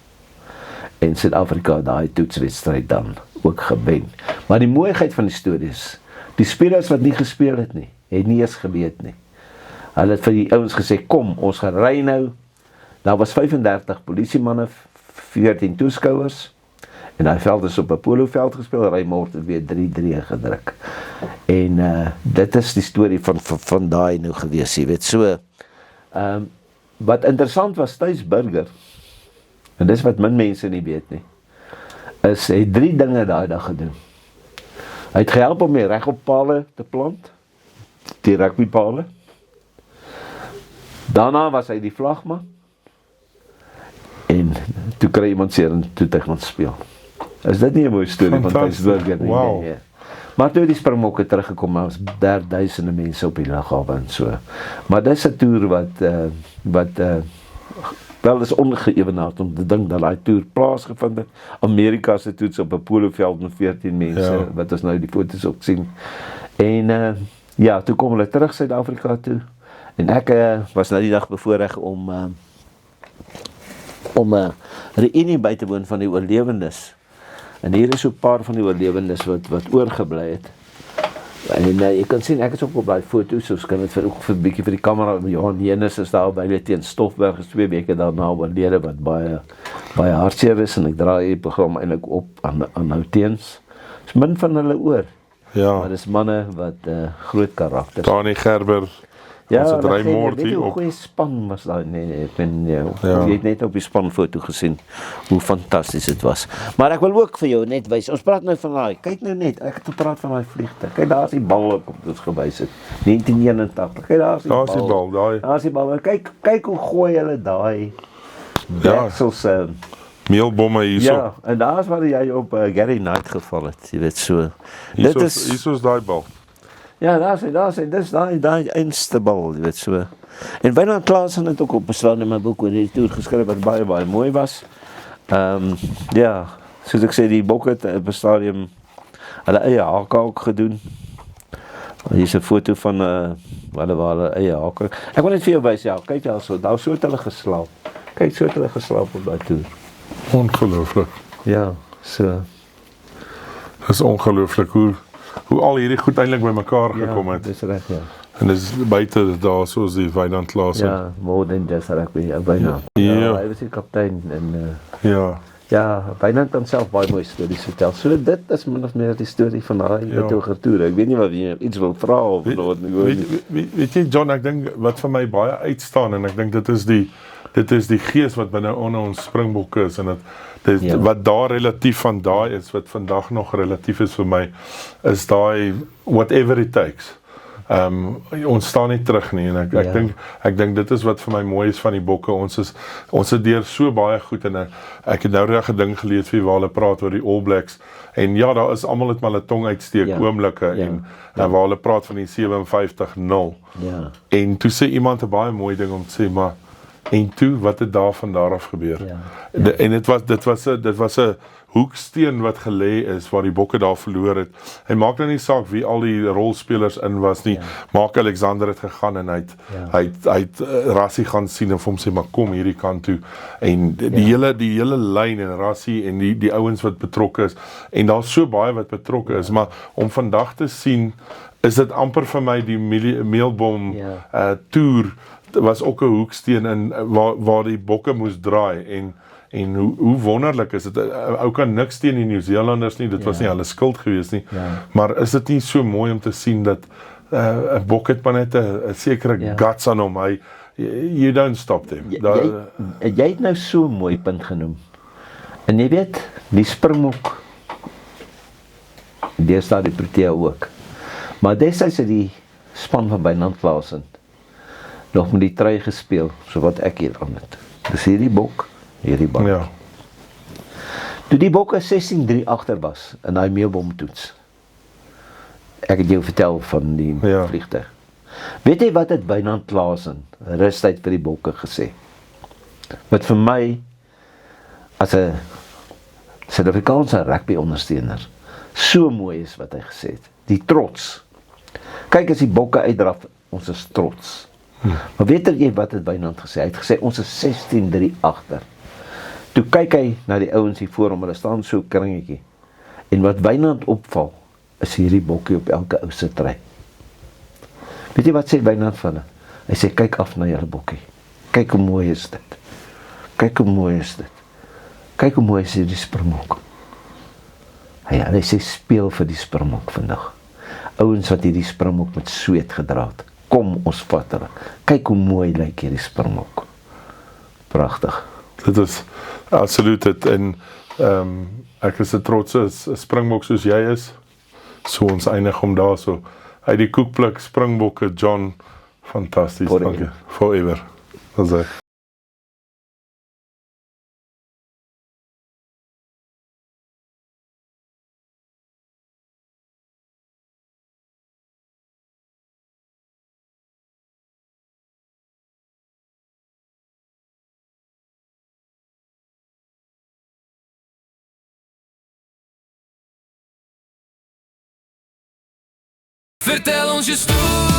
En Suid-Afrika daai toetswedstryd dan ook gewen. Maar die mooiheid van die storie is, die spelers wat nie gespeel het nie, het nie eens geweet nie. Hulle het vir die ouens gesê, kom, ons gaan ry nou. Daar was 35 polisiemanne, 14 toeskouers. En daai veld is op 'n poloveld gespeel, Raymond het weer 3-3 gedruk. En dit is die storie van daai nou gewees, jy weet. So, wat interessant was, Thys Burger, en dis wat min mense nie weet nie, is, hy het 3 dinge daai dag gedoen. Hy het gehelp om die regop-pale te plant, die rugbypale. Daarna was hy die vlagman, en toe kry iemand seer en toe hy gaan speel. Is dit nie 'n mooi storie van Thys Burger nie? Wow. Nee. Maar toe die Springbokke teruggekom, daar was daar duisende mense op die lughawe en so. Maar dis 'n toer wat wel is ongeëwenaard om te dink dat daai toer plaasgevind het. Amerika se toets op 'n poloveld met 14 mense, wat ons nou die foto's ook sien. En ja, toe kom hulle terug Suid-Afrika toe. En ek was nou die dag bevoorreg om 'n reunie by te woon van die oorlewendes. En hier is so 'n paar van die oorlewendes wat oorgebly het. En jy kan sien, ek is ook op daai foto's, so kan dit vir 'n bietjie vir die kamera. Johan Jenus is daar by hulle teen Stoffberg, 2 weke daarna oorlede, wat baie hartseer is, en ek draai die program eintlik op aan nou teens. Is min van hulle oor. Ja. Maar dis manne wat groot karakters. Dani Gerber. Ja, ons het weet Raymond jy hier hoe op. goeie span was daai, ek ben jy het net op die spanfoto gesien hoe fantasties dit was. Maar ek wil ook vir jou net wys. Ons praat nou van daai. Kyk nou net, ek het gepraat van daai vliegtuig. Kyk, daar is die bal op ons gewys het. 1981. Kyk, daar is die bal. Daar is die bal, daai. Daar is die bal. Kyk hoe gooi hulle daai deksels. Meelbomme hierso. Ja, en daar is waar jy op Gary Knight geval het. Jy weet so. Dit is Hierso is daai bal. ja, daar sê, dis daai einste bal, jy weet so. En Wynand Klaasen het ook op beslaan in my boek oor die toer geskryf wat baie mooi was. Ja, soos ek sê, die Bokke het op 'n stadium hulle eie hake ook gedoen. Hier is 'n foto van hulle eie hake. Ek wil net vir jou wys, ja, kyk jy also, daar so het hulle geslaap. Kyk, so het hulle geslaap op daai toer. Ongelooflik. Ja, so. Dis ongelooflik hoe al hierdie goed eintlik bymekaar gekom het. Dis reg, ja. En dis buite daar soos die Wynand Klaasen. Ja, more than just rugby, Wynand. Ja. Hy was die kaptein en Ja. ja, Wynand kan self baie mooi stories vertel. So dit is min of meer die storie van daai betoger toer. Ek weet nie wat jy iets wil vra of wat Weet jy John, ek dink wat vir my baie uitstaan, en ek dink dit is die gees wat binne onder ons Springbokke is, en dit wat daar relatief van daai is, wat vandag nog relatief is vir my, is daai whatever it takes. Ons staan nie terug nie, en ek dink dit is wat vir my mooi is van die Bokke. Ons het deur so baie goed, en ek het nou reg 'n ding gelees vir waar hulle praat oor die All Blacks, en ja, daar is almal het maar 'n tong uitsteek oomblikke, en waar hulle praat van die 57-0. Ja. En toe sê iemand 'n baie mooi ding om te sê, maar en toe, wat het daar van daar af gebeur? En dit was 'n hoeksteen wat gelê is waar die Bokke daar verloor het. Hy maak nou nie saak wie al die rolspelers in was nie. Mark Alexander het gegaan en hy het Rassie gaan sien en vir hom sê, maar kom hierdie kant toe. En die hele lyn en Rassie en die ouens wat betrokke is, en daar's so baie wat betrokke is, maar om vandag te sien, is dit amper vir my die meelbom toer was ook 'n hoeksteen in waar die bokke moes draai en hoe wonderlik is dit. Ou kan niks teen die Nieu-Zeelanders nie, dit was nie hulle skuld gewees nie. Maar is dit nie so mooi om te sien dat 'n bok het maar net 'n sekere guts aan hom. You don't stop them. Jy het nou so 'n mooi punt genoem. En jy weet, die Springbok, deesdae die Protea ook. Maar destyds het die span van Wynand Klaasen nog met die trui gespeel, so wat ek hier aan het. Dis hierdie bok, hierdie bak. Ja. Toe die bokke 16-3 agter was in daai meelbomtoets. Ek het jou vertel van die vliegtuig. Weet jy wat het Wynand Klaasen rustyd vir die bokke gesê? Wat vir my as 'n Suid-Afrikaanse rugby ondersteuner so mooi is wat hy gesê het. Die trots. Kyk as die bokke uitdraf, ons is trots. Maar weet jy wat het Wynand gesê? Hy het gesê ons is 16-3 agter. Toe kyk hy na die ouens hier voor hom, hulle staan so kringetjie. En wat Wynand opval, is hierdie bokkie op elke ou se trui. Weet jy wat sê Wynand van hulle? Hy sê kyk af na julle bokkie. Kyk hoe mooi is dit. Kyk hoe mooi is dit. Kyk hoe mooi is hierdie Springbok. Hy sê speel vir die Springbok vandag. Ouens wat hierdie Springbok met sweet gedra het. Kom ons vat hulle. Kyk hoe mooi lyk hierdie Springbok. Pragtig. Dit is absoluut dit en ek is 'n trotse Springbok soos jy is. So ons eindig om daar so uit die koekblik Springbokke John, fantasties, dankie. Forever. Dat is Vertel ons je story.